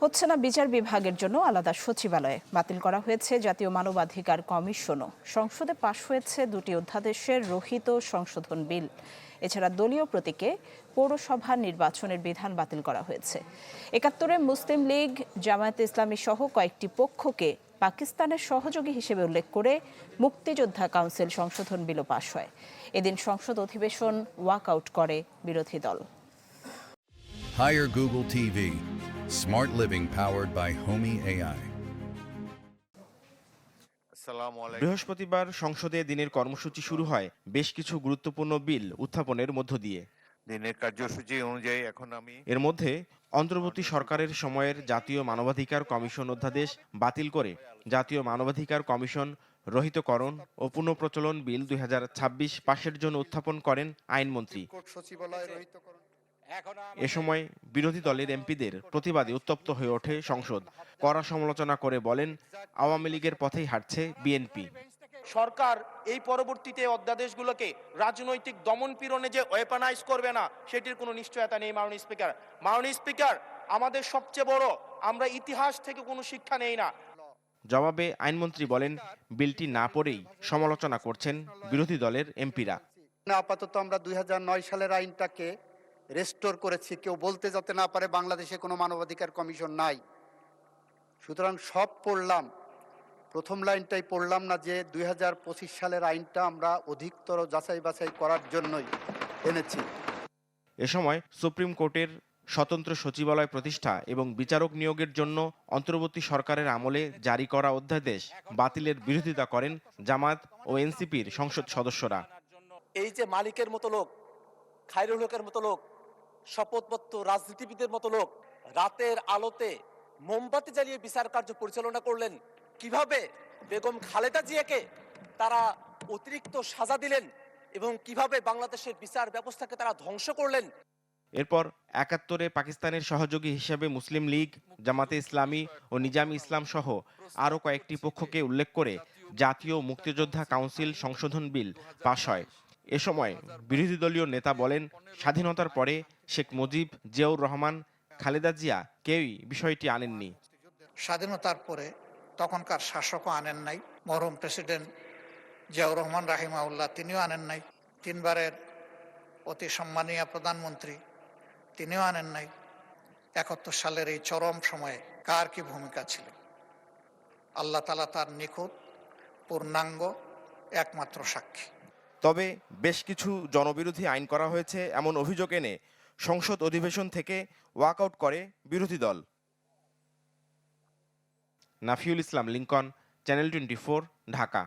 হচ্ছে না বিচার বিভাগের জন্য আলাদা সচিবালয়, বাতিল করা হয়েছে জাতীয় মানবাধিকার কমিশনও। সংসদে পাশ হয়েছে দুটি অধ্যাদেশের রহিত সংশোধন বিল। এছাড়া দলীয় প্রতীকে পৌরসভা নির্বাচনের বিধান বাতিল করা হয়েছে। ৭১-এ মুসলিম লীগ, জামায়াতে ইসলামী সহ কয়েকটি পক্ষকে পাকিস্তানের সহযোগী হিসেবে উল্লেখ করে মুক্তিযোদ্ধা কাউন্সিল সংশোধন বিলও পাশ হয়। এদিন সংসদ অধিবেশন ওয়াকআউট করে বিরোধী দল। Hire Google TV. Smart living powered by Homey AI. বৃহস্পতিবার সংসদে দিনের কর্মসূচি শুরু হয় বেশ কিছু গুরুত্বপূর্ণ বিল উত্থাপনের মধ্য দিয়ে। দিনের কার্যসূচি অনুযায়ী এখন আমি এর মধ্যে অন্তর্বর্তী সরকারের সময়ের জাতীয় মানবাধিকার কমিশন অধ্যাদেশ বাতিল করে জাতীয় মানবাধিকার কমিশন রহিতকরণ ও পুনঃপ্রচলন বিল ২০২৬ পাশের জন্য উত্থাপন করেন আইনমন্ত্রী। এ সময় বিরোধী দলের এমপিদের প্রতিবাদে উত্তপ্ত হয়ে ওঠে সংসদ। কড়া সমালোচনা করে বলেন, আওয়ামী লীগের পথেই হাঁটছে বিএনপি। সরকার এই পরবর্তীতে অধ্যাদেশগুলোকে রাজনৈতিক দমন পীড়নে যে ওয়েপনাইজ করবে না, সেটির কোনো নিশ্চয়তা নেই। মাননীয় স্পিকার, আমাদের সবচেয়ে বড়, আমরা ইতিহাস থেকে কোনো শিক্ষা নেই না। জবাবে আইনমন্ত্রী বলেন, বিলটি না পড়েই সমালোচনা করছেন বিরোধী দলের এমপিরা। আপাতত আমরা ২০০৯ সালের আইনটাকে রেস্টোর করেছি, কেউ বলতে যাতে না পারে বাংলাদেশে কোনো মানবাধিকার কমিশন নাই। সুতরাং সব পড়লাম, প্রথম লাইনটাই পড়লাম না যে ২০২৫ সালের আইনটা আমরা অধিকতর যাচাই বাছাই করার জন্যই এনেছি। এ সময় সুপ্রিম কোর্টের স্বতন্ত্র সচিবালয় প্রতিষ্ঠা এবং বিচারক নিয়োগের জন্য অন্তর্বর্তী সরকারের আমলে জারি করা অধ্যাদেশ বাতিলের বিরোধিতা করেন জামায়াত ও এনসিপির সংসদ সদস্যরা। এই যে মালিকের মতো লোক, খায়রুল হকের মতো লোক, শপথপত্র রাজনীতিবিদের মতো লোক রাতের আলোতে মোমবাতি জ্বালিয়ে বিচার কার্য পরিচালনা করলেন, কিভাবে বেগম খালেদা জিয়াকে তারা অতিরিক্ত সাজা দিলেন এবং কিভাবে বাংলাদেশের বিচার ব্যবস্থাকে তারা ধ্বংস করলেন। এরপর ৭১-এ পাকিস্তানের সহযোগী হিসেবে মুসলিম লীগ, জামাতে ইসলামী ও নিজামী ইসলাম সহ আরও কয়েকটি পক্ষকে উল্লেখ করে জাতীয় মুক্তিযোদ্ধা কাউন্সিল সংশোধন বিল পাশ হয়। এ সময় বিরোধী দলীয় নেতা বলেন, স্বাধীনতার পরে শেখ মুজিব, জিয়াউর রহমান, খালেদা জিয়া কেউই বিষয়টি আনেননি। স্বাধীনতার পরে তখনকার শাসকও আনেন নাই, মরহুম প্রেসিডেন্ট জিয়াউর রহমান রাহিমাহুল্লাহ তিনিও আনেন নাই, ৩ বারের অতি সম্মানীয় প্রধানমন্ত্রী তিনিও আনেন নাই। ৭১ সালের এই চরম সময়ে কার কি ভূমিকা ছিল? আল্লাহ তাআলা তার নিখুঁত পূর্ণাঙ্গ একমাত্র সাক্ষী। তবে বেশ কিছু জনবিরোধী আইন করা হয়েছে এমন অভিযোগ এনে সংসদ অধিবেশন থেকে ওয়াকআউট করে বিরোধী দল। নাফিউল ইসলাম লিংকন, চ্যানেল 24, ঢাকা।